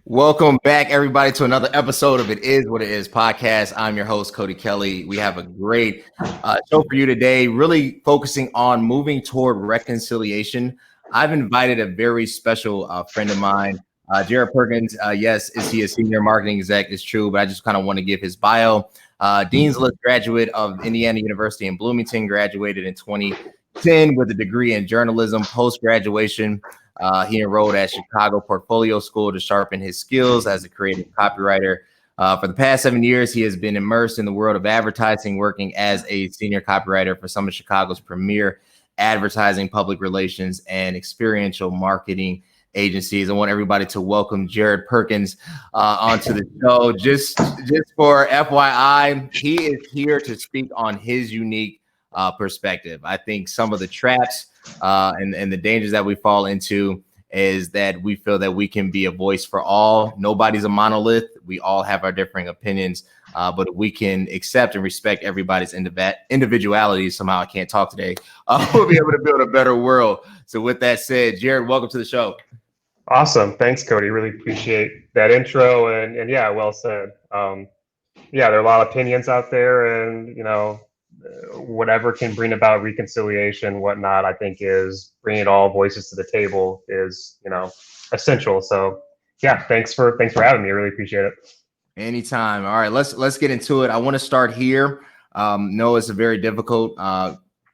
Welcome back, everybody, to another episode of It Is What It Is podcast. I'm your host, Cody Kelly. We have a great show for you today, really focusing on moving toward reconciliation. I've invited a very special friend of mine, Jared Perkins. Yes, is he a senior marketing exec? It's true, but I just kind of want to give his bio. Dean's List graduate of Indiana University in Bloomington, graduated in 2010 with a degree in journalism. Post-graduation, he enrolled at Chicago Portfolio School to sharpen his skills as a creative copywriter. For the past 7 years, he has been immersed in the world of advertising, working as a senior copywriter for some of Chicago's premier advertising, public relations, and experiential marketing agencies. I want everybody to welcome Jared Perkins onto the show. Just for FYI, he is here to speak on his unique perspective. I think some of the traps and the dangers that we fall into is that we feel that we can be a voice for all. Nobody's a monolith. We all have our differing opinions, but if we can accept and respect everybody's individuality, somehow I can't talk today, we'll be able to build a better world. So with that said, Jared, welcome to the show. Awesome. Thanks, Cody. Really appreciate that intro. And yeah, well said. Yeah, there are a lot of opinions out there, and whatever can bring about reconciliation, whatnot, I think is bringing all voices to the table is, essential. So yeah, thanks for having me. I really appreciate it. Anytime. All right, let's get into it. I want to start here. No, it's a very difficult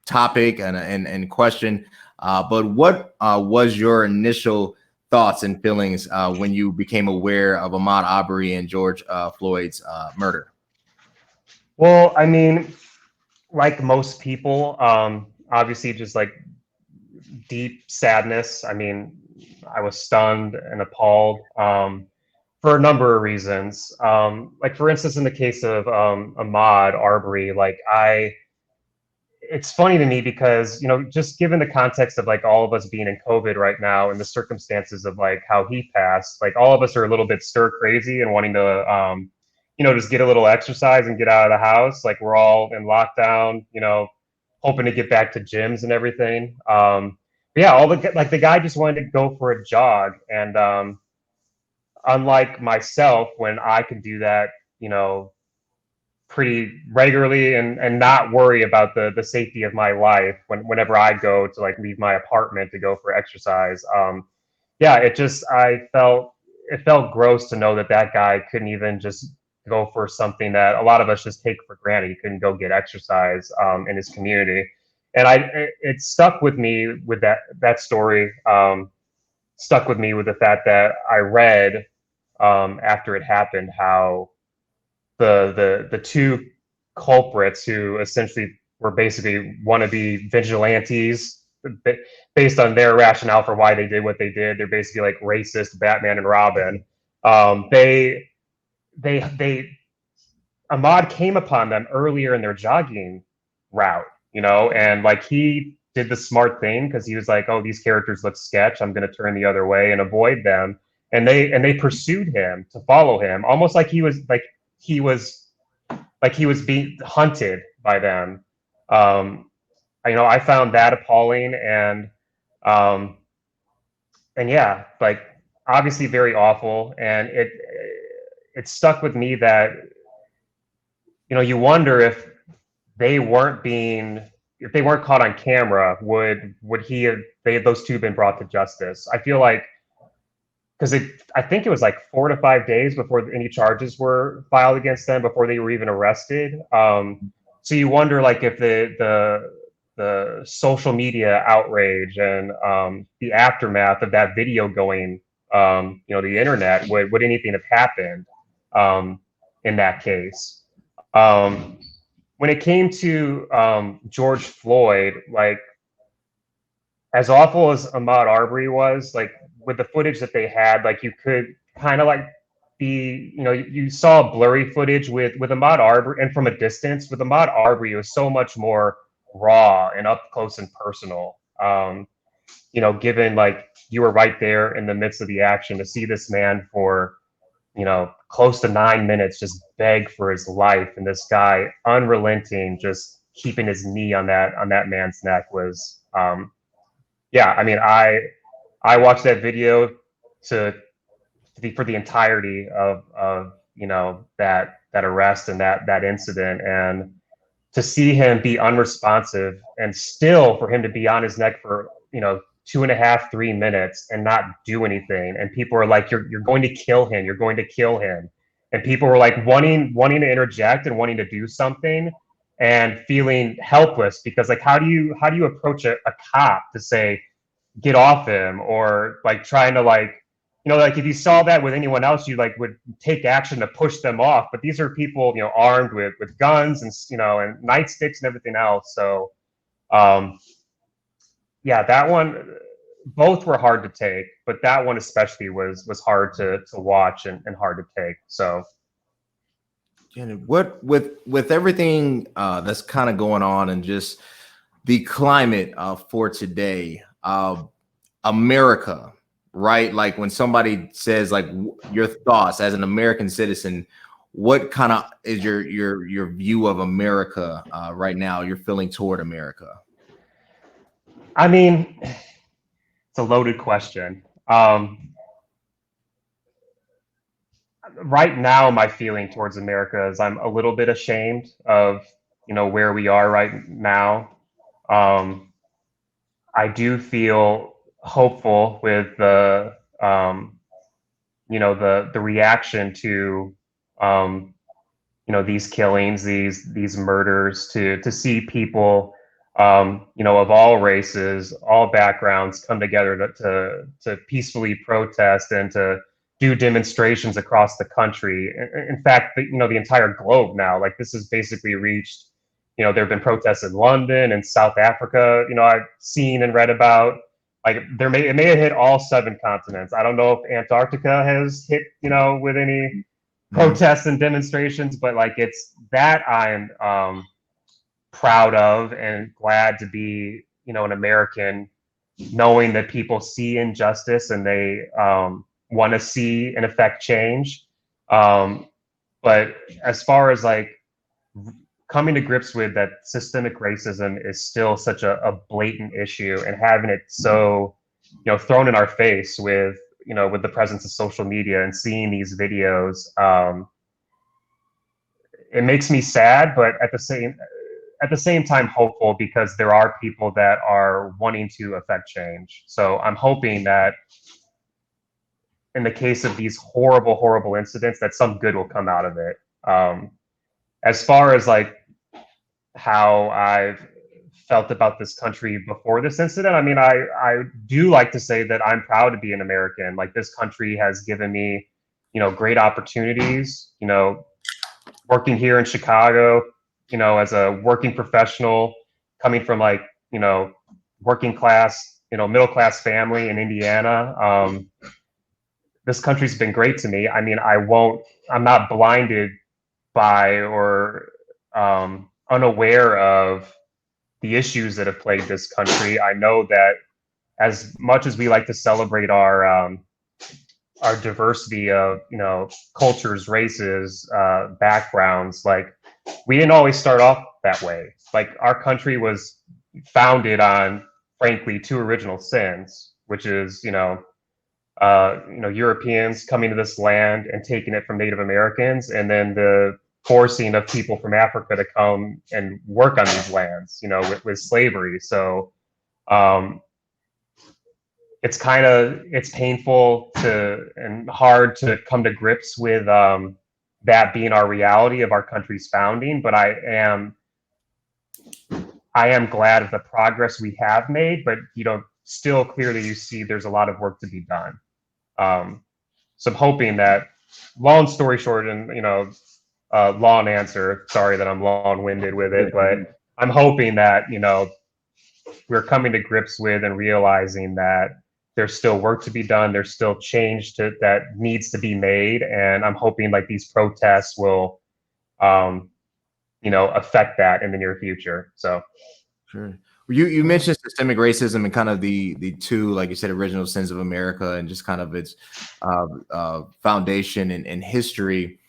topic and question, but what was your initial thoughts and feelings when you became aware of Ahmaud Arbery and George Floyd's murder? Well, I mean, like most people, obviously just like deep sadness. I mean, I was stunned and appalled for a number of reasons. Like for instance, in the case of Ahmaud Arbery, it's funny to me because, just given the context of like all of us being in COVID right now and the circumstances of like how he passed, like all of us are a little bit stir crazy and wanting to, just get a little exercise and get out of the house. Like we're all in lockdown, hoping to get back to gyms and everything. But yeah, the guy just wanted to go for a jog. And unlike myself, when I could do that, pretty regularly and not worry about the safety of my life whenever I go to like leave my apartment to go for exercise. Yeah, it felt gross to know that guy couldn't even just go for something that a lot of us just take for granted. He couldn't go get exercise in his community. And it stuck with me with that story, stuck with me with the fact that I read after it happened how the two culprits who essentially were basically wannabe vigilantes based on their rationale for why they did what they did. They're basically like racist Batman and Robin. They Ahmaud came upon them earlier in their jogging route, and like he did the smart thing because he was like, oh, these characters look sketch. I'm going to turn the other way and avoid them. And they pursued him to follow him, almost like he was being hunted by them. I found that appalling, and yeah, like obviously very awful. And it stuck with me that, you wonder if if they weren't caught on camera, would those two been brought to justice? I feel like, because I think it was like 4 to 5 days before any charges were filed against them, before they were even arrested. So you wonder, like, if the social media outrage and the aftermath of that video going, the internet, would anything have happened in that case? When it came to George Floyd, like, as awful as Ahmaud Arbery was, like, with the footage that they had, like, you could kind of like you saw blurry footage with Ahmaud Arbery, and from a distance with Ahmaud Arbery, it was so much more raw and up close and personal. Given like you were right there in the midst of the action, to see this man for close to 9 minutes just beg for his life, and this guy unrelenting, just keeping his knee on that man's neck was yeah. I mean, I watched that video to for the entirety of that arrest and that incident, and to see him be unresponsive and still for him to be on his neck for 2.5, 3 minutes and not do anything, and people are like, you're going to kill him, you're going to kill him, and people were like wanting to interject and wanting to do something and feeling helpless, because like how do you approach a cop to say get off him, or like trying to like if you saw that with anyone else, you like would take action to push them off, but these are people armed with guns and and nightsticks and everything else. So yeah, that one, both were hard to take, but that one especially was hard to watch and hard to take. So what with everything that's kind of going on and just the climate for today, America, right? Like when somebody says like your thoughts as an American citizen, what kind of is your view of America right now? You're feeling toward America. I mean, it's a loaded question. Right now, my feeling towards America is I'm a little bit ashamed of where we are right now. I do feel hopeful with the reaction to these killings, these murders, to see people of all races, all backgrounds come together to peacefully protest and to do demonstrations across the country. In fact, the entire globe now. Like this has basically reached. There have been protests in London and South Africa. I've seen and read about. Like it may have hit all 7 continents. I don't know if Antarctica has hit with any protests and demonstrations, but like it's that I'm proud of and glad to be an American, knowing that people see injustice and they want to see and affect change. But as far as like coming to grips with that systemic racism is still such a blatant issue, and having it so thrown in our face with with the presence of social media and seeing these videos, it makes me sad, but at the same time hopeful, because there are people that are wanting to affect change. So I'm hoping that in the case of these horrible incidents, that some good will come out of it. As far as like how I've felt about this country before this incident, I mean, I do like to say that I'm proud to be an American. Like this country has given me, great opportunities, working here in Chicago, as a working professional, coming from like, working class, middle class family in Indiana. This country's been great to me. I mean, I'm not blinded by or unaware of the issues that have plagued this country. I know that as much as we like to celebrate our diversity of cultures, races, backgrounds, like we didn't always start off that way. Like our country was founded on, frankly, 2 original sins, which is Europeans coming to this land and taking it from Native Americans, and then the forcing of people from Africa to come and work on these lands, with slavery. So it's painful and hard to come to grips with that being our reality of our country's founding. But I am glad of the progress we have made, but still clearly you see there's a lot of work to be done. So I'm hoping that, long story short, and long answer, sorry that I'm long-winded with it, but I'm hoping that we're coming to grips with and realizing that there's still work to be done, there's still change that needs to be made, and I'm hoping like these protests will affect that in the near future. So sure. You mentioned systemic racism and kind of the 2, like you said, original sins of America, and just kind of its foundation and history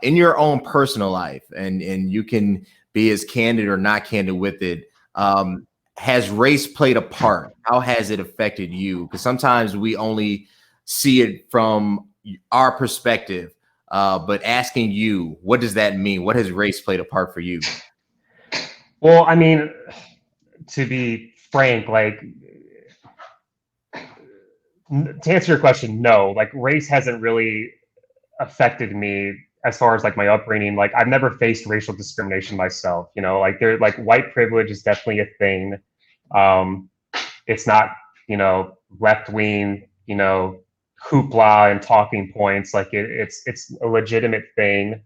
in your own personal life, and you can be as candid or not candid with it. Has race played a part? How has it affected you? Because sometimes we only see it from our perspective, but asking you, what does that mean? What has race played a part for you? Well, I mean, to be frank, like to answer your question, no, like race hasn't really affected me as far as like my upbringing. Like I've never faced racial discrimination myself, you know, like there like white privilege is definitely a thing. Um, it's not, you know, left wing, you know, hoopla and talking points. Like it's a legitimate thing.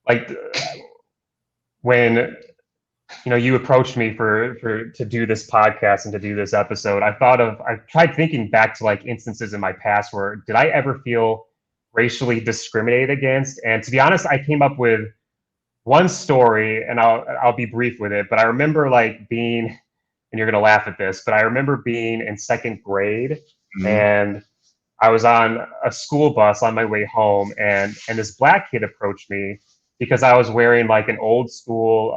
Like when you know you approached me for to do this podcast and to do this episode, I tried thinking back to like instances in my past where did I ever feel racially discriminated against? And to be honest, I came up with one story, and I'll be brief with it. But I remember like being, and you're gonna laugh at this, but I remember being in second grade, Mm-hmm. and I was on a school bus on my way home, and this black kid approached me because I was wearing like an old school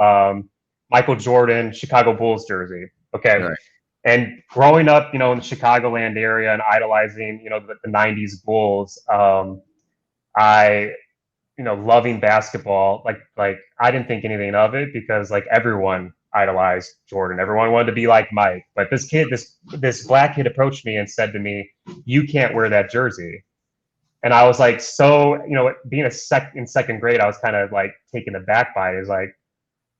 Michael Jordan Chicago Bulls jersey. Okay, Right. and growing up, you know, in the Chicagoland area and idolizing, you know, the '90s Bulls, I you know, loving basketball, like I didn't think anything of it because like everyone idolized Jordan. Everyone wanted to be like Mike. But this black kid approached me and said to me, "You can't wear that jersey." And I was like, so, you know, being in second grade, I was kind of like taken aback by it. Is like,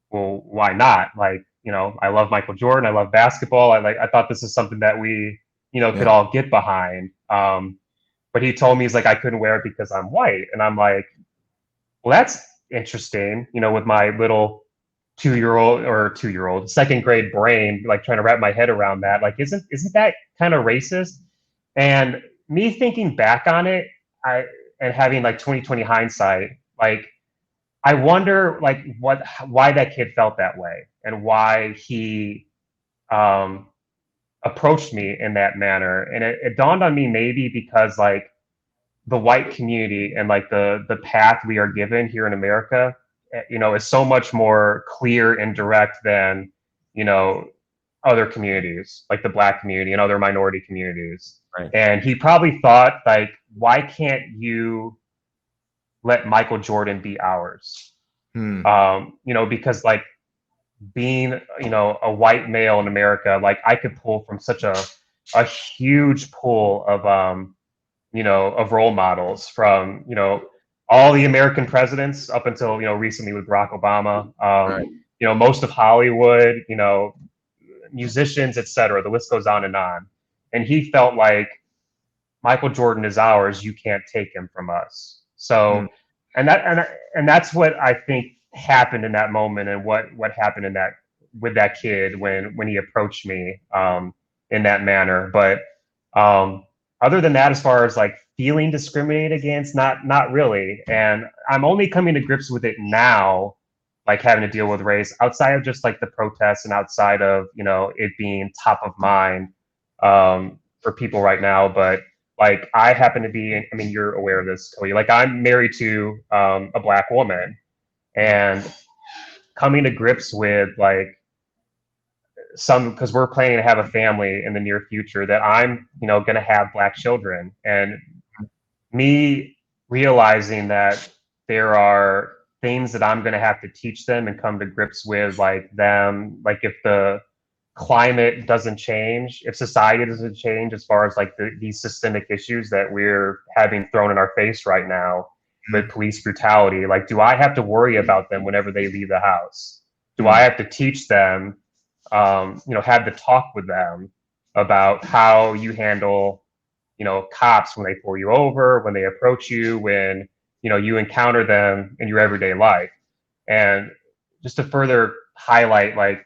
well, why not? Like, you know, I love Michael Jordan. I love basketball. I thought this is something that we, you know, could Yeah. all get behind. But he told me he's like, I couldn't wear it because I'm white. And I'm like, well, that's interesting, you know, with my little 2-year old second grade brain, like trying to wrap my head around that. Like, isn't that kind of racist? And me thinking back on it, I and having like 2020 hindsight, like I wonder like why that kid felt that way and why he um approached me in that manner. And it dawned on me maybe because like the white community and like the path we are given here in America, you know, is so much more clear and direct than, you know, other communities like the black community and other minority communities. Right. And he probably thought like, why can't you let Michael Jordan be ours? Hmm. You know, because like being, you know, a white male in America, like I could pull from such a huge pool of you know, of role models from, you know, all the American presidents up until, you know, recently with Barack Obama, Right. you know, most of Hollywood, you know, musicians, etc. The list goes on and on. And he felt like Michael Jordan is ours. You can't take him from us. Hmm. So, and that's what I think happened in that moment, and what happened in that with that kid when he approached me in that manner. But other than that, as far as like feeling discriminated against, not really. And I'm only coming to grips with it now, like having to deal with race outside of just like the protests and outside of, you know, it being top of mind for people right now. But like I happen to be, I mean, you're aware of this, Cody. Like I'm married to a black woman, and coming to grips with like some, because we're planning to have a family in the near future, that I'm, you know, going to have black children, and me realizing that there are things that I'm going to have to teach them and come to grips with, like them, like if the climate doesn't change, if society doesn't change, as far as like these systemic issues that we're having thrown in our face right now with police brutality, like do I have to worry about them whenever they leave the house? Do I Hmm. have to teach them, you know, have the talk with them about how you handle, you know, cops when they pull you over, when they approach you, when, you know, you encounter them in your everyday life? And just to further highlight like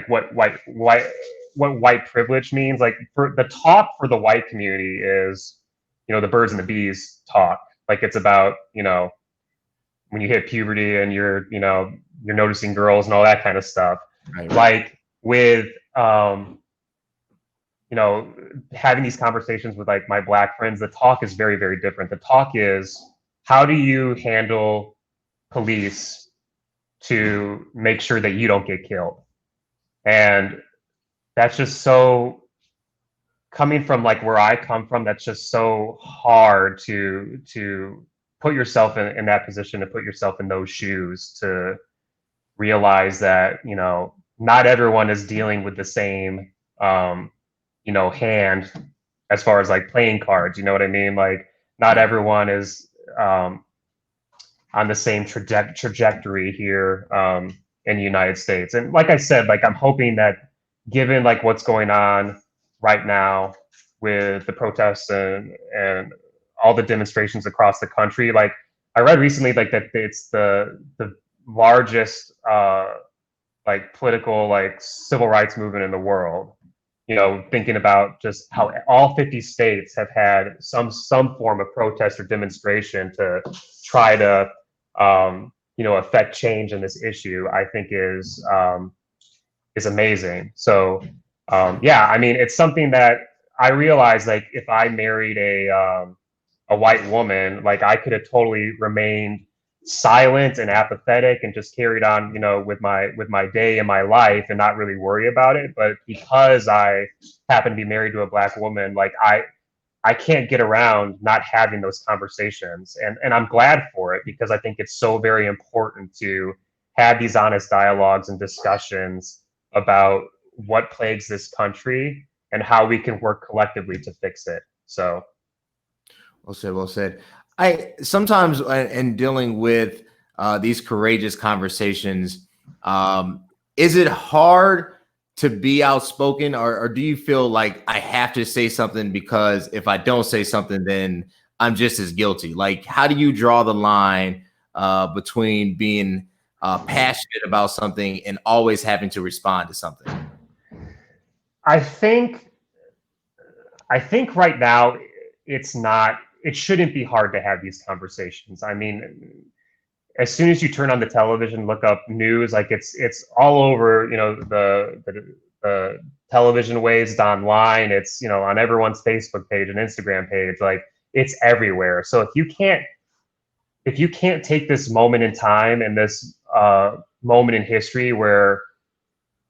what white privilege means, like for the talk for the white community is, you know, the birds and the bees talk. Like it's about, you know, when you hit puberty and you're, you know, you're noticing girls and all that kind of stuff. Right. Like with you know, having these conversations with like my black friends, the talk is very, very different. The talk is, how do you handle police to make sure that you don't get killed? And that's just so coming from like where I come from, that's just so hard to put yourself in that position, to put yourself in those shoes, to realize that, you know, not everyone is dealing with the same you know, hand as far as like playing cards, you know what I mean? Like not Yeah. everyone is on the same trajectory here in the United States. And like I said, like I'm hoping that given like what's going on right now with the protests and all the demonstrations across the country, like I read recently like that it's the largest like political like civil rights movement in the world. You know, thinking about just how all 50 states have had some form of protest or demonstration to try to you know, affect change in this issue, I think is amazing. So yeah, I mean, it's something that I realize like if I married a white woman, like I could have totally remained silent and apathetic and just carried on, you know, with my day and my life and not really worry about it. But because I happen to be married to a black woman, like I can't get around not having those conversations. And I'm glad for it because I think it's so very important to have these honest dialogues and discussions about what plagues this country and how we can work collectively to fix it. So Well said. Well said. I sometimes in dealing with these courageous conversations, is it hard to be outspoken, or do you feel like I have to say something because if I don't say something, then I'm just as guilty? Like, how do you draw the line between being passionate about something and always having to respond to something? I think I think right now it's not it shouldn't be hard to have these conversations. I mean, as soon as you turn on the television, look up news, like it's all over, you know, the television waves, it's online, it's, you know, on everyone's Facebook page and Instagram page, like it's everywhere. So if you can't take this moment in time and this moment in history where,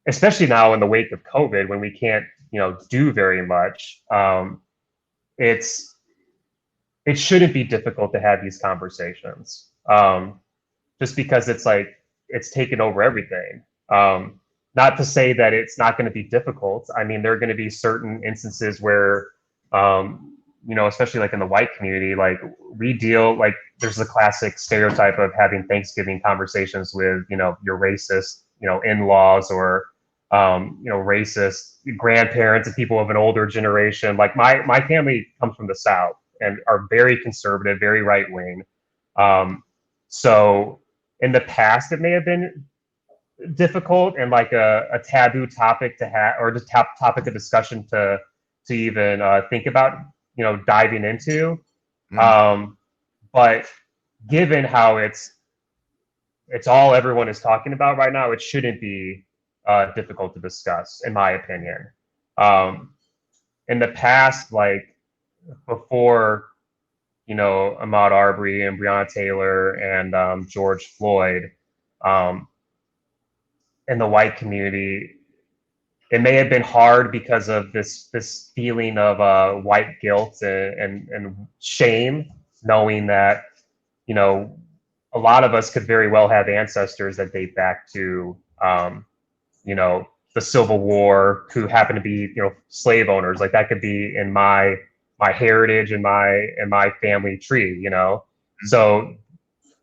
especially now in the wake of COVID, when we can't, you know, do very much, it's it shouldn't be difficult to have these conversations. Just because it's like it's taken over everything. Not to say that it's not going to be difficult. I mean, there are going to be certain instances where, you know, especially like in the white community, like we deal like there's the classic stereotype of having Thanksgiving conversations with, you know, your racist, you know, in-laws or you know, racist grandparents and people of an older generation. Like my family comes from the South and are very conservative, very right wing. So in the past, it may have been difficult and like a taboo topic to have, or just topic of discussion to even think about, you know, diving into. Mm. But given how it's all everyone is talking about right now, it shouldn't be difficult to discuss, in my opinion. Um, in the past, like before, you know, Ahmaud Arbery and Breonna Taylor and George Floyd, um, in the white community, it may have been hard because of this feeling of white guilt and shame, knowing that, you know, a lot of us could very well have ancestors that date back to you know, the Civil War who happen to be, you know, slave owners. Like that could be in my heritage and my family tree, you know. So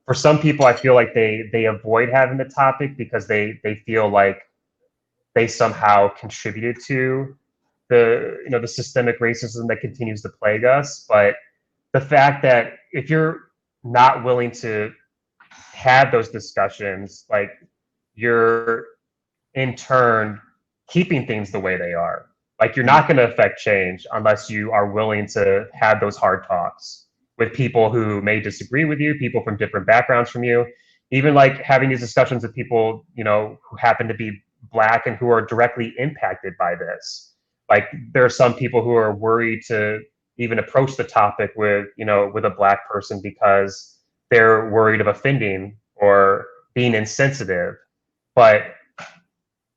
for some people, I feel like they avoid having the topic because they feel like they somehow contributed to the, you know, the systemic racism that continues to plague us. But the fact that if you're not willing to have those discussions, like you're in turn keeping things the way they are. Like you're not going to affect change unless you are willing to have those hard talks with people who may disagree with you, people from different backgrounds from you, even like having these discussions with people, you know, who happen to be black and who are directly impacted by this. Like there are some people who are worried to even approach the topic with, you know, with a black person because they're worried of offending or being insensitive. But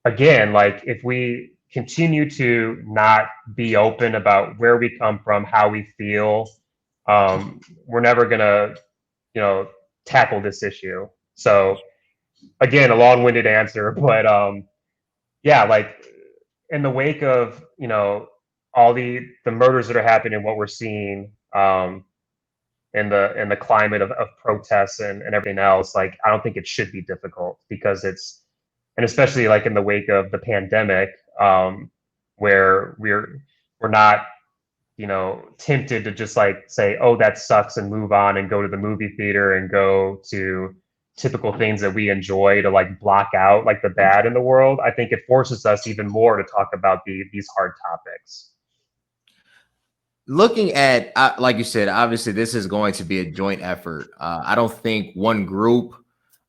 again, like if we continue to not be open about where we come from, how we feel, we're never gonna, tackle this issue. So again, a long-winded answer, but yeah, like in the wake of all the murders that are happening and what we're seeing in the climate of protests and everything else, like I don't think it should be difficult because and especially like in the wake of the pandemic, where we're not tempted to just like say, oh, that sucks and move on and go to the movie theater and go to typical things that we enjoy to like block out like the bad in the world. I think it forces us even more to talk about these hard topics. Looking at, like you said, obviously this is going to be a joint effort. I don't think one group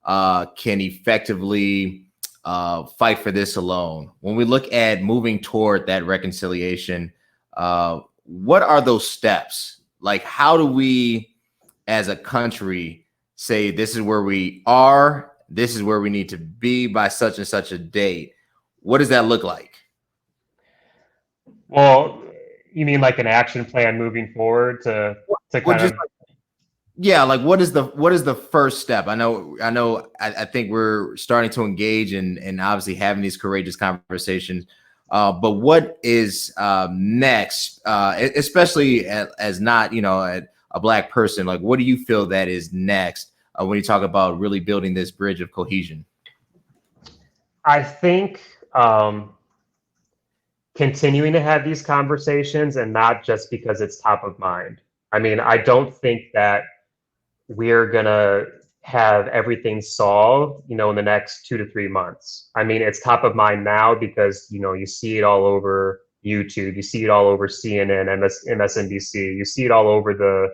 can effectively fight for this alone. When we look at moving toward that reconciliation, what are those steps? Like, how do we, as a country, say this is where we are, this is where we need to be by such and such a date? What does that look like? Well, you mean like an action plan moving forward to Well, kind just of yeah, like what is the first step? I think we're starting to engage and obviously having these courageous conversations. But what is next, especially as not, a Black person, like what do you feel that is next when you talk about really building this bridge of cohesion? I think continuing to have these conversations and not just because it's top of mind. I mean, I don't think that we're gonna have everything solved, in the next 2 to 3 months. I mean, it's top of mind now because you see it all over YouTube, you see it all over CNN, MSNBC, you see it all over the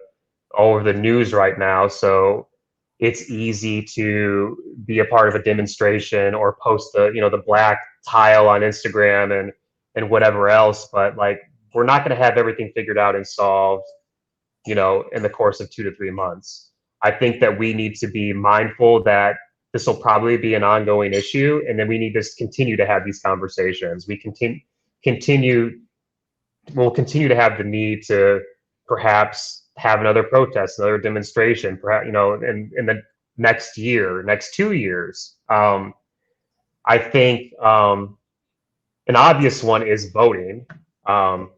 news right now. So it's easy to be a part of a demonstration or post the black tile on Instagram and whatever else. But like, we're not going to have everything figured out and solved, in the course of 2 to 3 months. I think that we need to be mindful that this will probably be an ongoing issue, and then we need to continue to have these conversations. Continue we'll continue to have the need to perhaps have another protest, another demonstration, perhaps in the next year, next 2 years. I think an obvious one is voting, and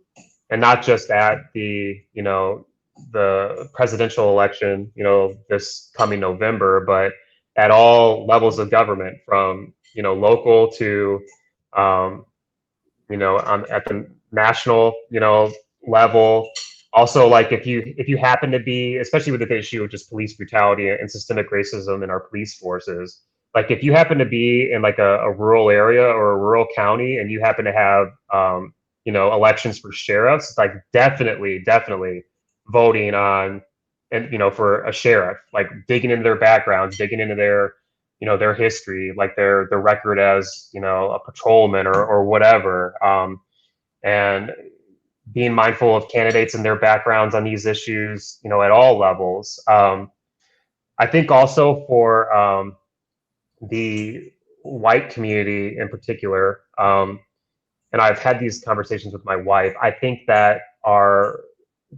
not just at the presidential election, this coming November, but at all levels of government, from local to at the national level. Also, like if you happen to be, especially with the issue of just police brutality and systemic racism in our police forces, like if you happen to be in like a rural area or a rural county and you happen to have elections for sheriffs, like definitely voting on and for a sheriff, like digging into their backgrounds, digging into their history, like their record as a patrolman or whatever, and being mindful of candidates and their backgrounds on these issues, at all levels. I think also for the white community in particular, and I've had these conversations with my wife, I think that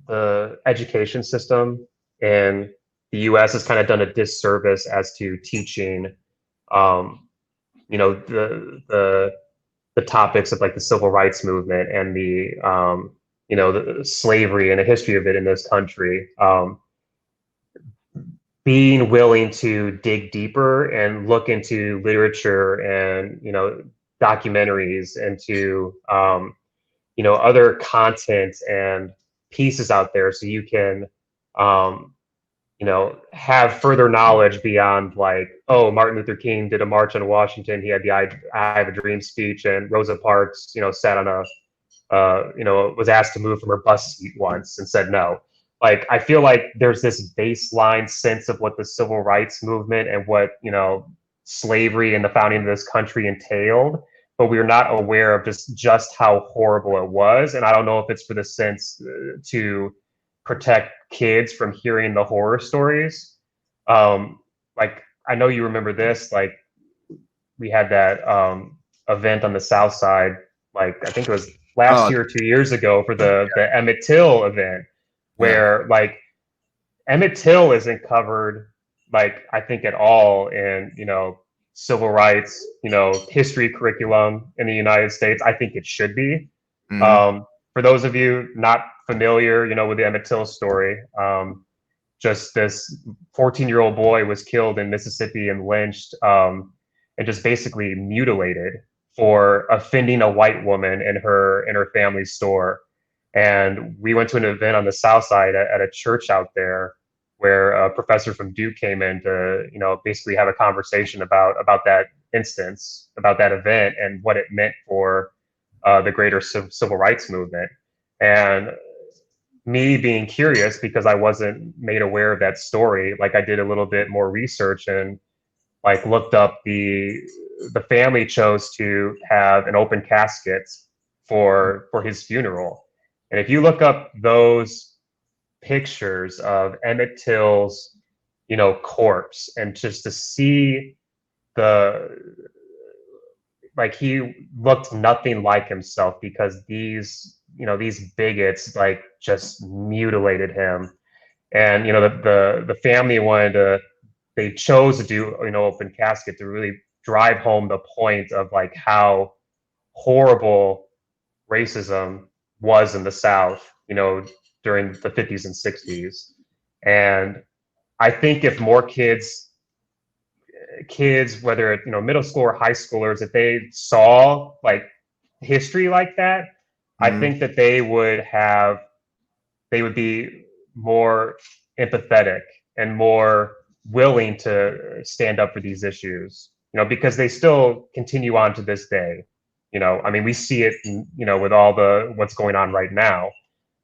the education system in the U.S. has kind of done a disservice as to teaching, the topics of like the civil rights movement and the slavery and the history of it in this country. Being willing to dig deeper and look into literature and documentaries, and to other content and pieces out there, so you can have further knowledge beyond like, oh, Martin Luther King did a march on Washington, he had the I Have a Dream speech, and Rosa Parks sat on was asked to move from her bus seat once and said no. Like, I feel like there's this baseline sense of what the civil rights movement and what slavery and the founding of this country entailed, but we're not aware of just how horrible it was. And I don't know if it's for the sense to protect kids from hearing the horror stories. Like, I know you remember this, like we had that event on the South Side like I think it was last Oh, year or 2 years ago for the Emmett Till event, yeah. where like Emmett Till isn't covered like I think at all in civil rights history curriculum in the United States. I think it should be. Hmm. For those of you not familiar, with the Emmett Till story, just this 14-year-old boy was killed in Mississippi and lynched, and just basically mutilated for offending a white woman in her family's store. And we went to an event on the South Side at a church out there where a professor from Duke came in to, basically have a conversation about that instance, about that event, and what it meant for the greater civil rights movement. And me being curious because I wasn't made aware of that story, like I did a little bit more research and like looked up the family chose to have an open casket for his funeral. And if you look up those pictures of Emmett Till's, corpse, and just to see the like he looked nothing like himself because these bigots like just mutilated him. And the family wanted to they chose to do open casket to really drive home the point of like how horrible racism was in the South, during the 50s and 60s. And I think if more kids, whether middle school or high schoolers, if they saw like history like that, I Hmm. think that they would be more empathetic and more willing to stand up for these issues, because they still continue on to this day. I mean, we see it, with all the what's going on right now,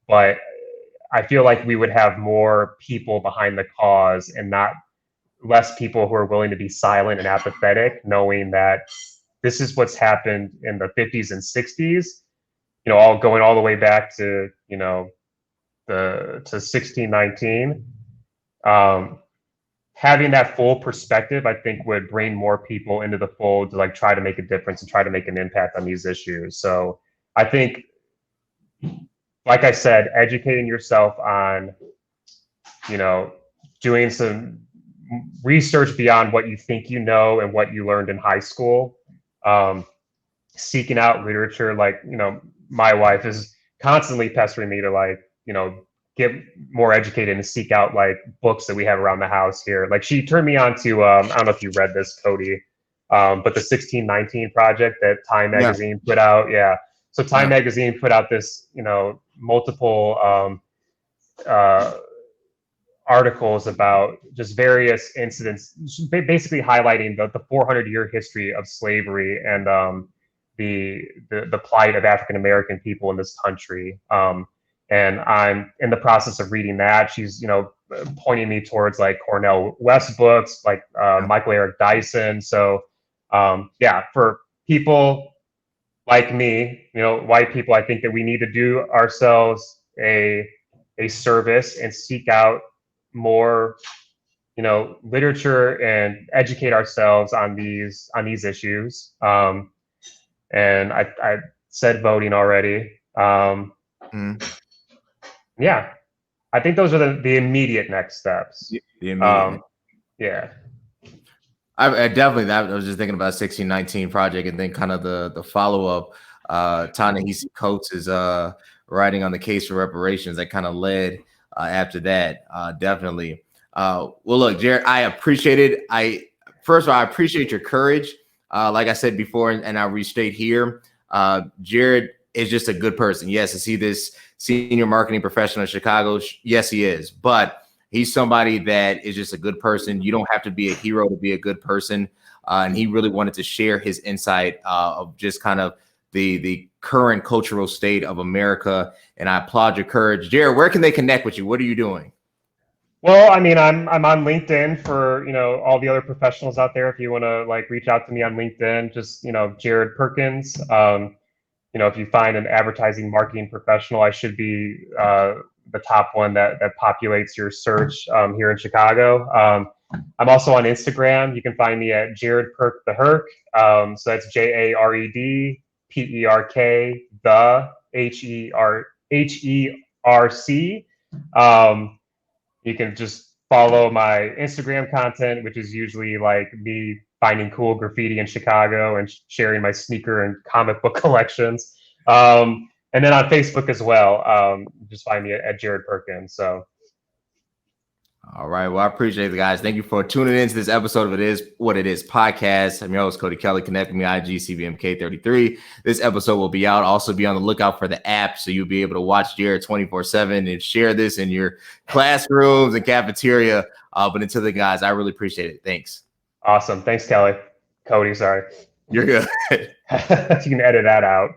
but I feel like we would have more people behind the cause and not less people who are willing to be silent and apathetic, knowing that this is what's happened in the 50s and 60s, all going all the way back to, to 1619. Um, Having that full perspective, I think, would bring more people into the fold to like try to make a difference and try to make an impact on these issues. So I think, like I said, educating yourself on, you know, doing some research beyond what you think you know and what you learned in high school, um, seeking out literature. Like, my wife is constantly pestering me to like, get more educated and seek out like books that we have around the house here. Like she turned me on to, I don't know if you read this, Cody, but the 1619 project that Time Yeah. Magazine put out. Yeah. So Time Yeah. Magazine put out this, multiple uh, articles about just various incidents, basically highlighting the 400-year history of slavery and the plight of African American people in this country. And I'm in the process of reading that. She's pointing me towards like Cornell West books, like Yeah. Michael Eric Dyson. So yeah, for people like me, white people, I think that we need to do ourselves a service and seek out more, literature and educate ourselves on these issues. And I said voting already. Mhm. Yeah, I think those are the immediate next steps. The immediate. Um, yeah. I definitely that I was just thinking about 1619 project and then kind of the follow up. Ta-Nehisi Coates is writing on the case for reparations that kind of led after that. Definitely. Well, look, Jared, I appreciate it. First of all, I appreciate your courage. Like I said before, and I restate here, Jared is just a good person. Yes, is he this senior marketing professional in Chicago? Yes, he is. But he's somebody that is just a good person. You don't have to be a hero to be a good person. And he really wanted to share his insight of just kind of the current cultural state of America. And I applaud your courage. Jared, where can they connect with you? What are you doing? Well, I mean, I'm on LinkedIn for all the other professionals out there. If you want to like reach out to me on LinkedIn, just Jared Perkins. If you find an advertising marketing professional, I should be the top one that populates your search here in Chicago. I'm also on Instagram. You can find me at Jared Perk the Herc. So that's JARED Perk, the HERC. You can just follow my Instagram content, which is usually like me finding cool graffiti in Chicago and sharing my sneaker and comic book collections. And then on Facebook as well, just find me at Jared Perkins. So. All right. Well, I appreciate it, guys. Thank you for tuning into this episode of It Is What It Is podcast. I'm your host, Cody Kelly. Connect with me, IG CVMK33. This episode will be out. Also, be on the lookout for the app so you'll be able to watch Jared 24/7 and share this in your classrooms and cafeteria. But until then, guys, I really appreciate it. Thanks. Awesome. Thanks, Kelly. Cody, sorry. You're good. You can edit that out.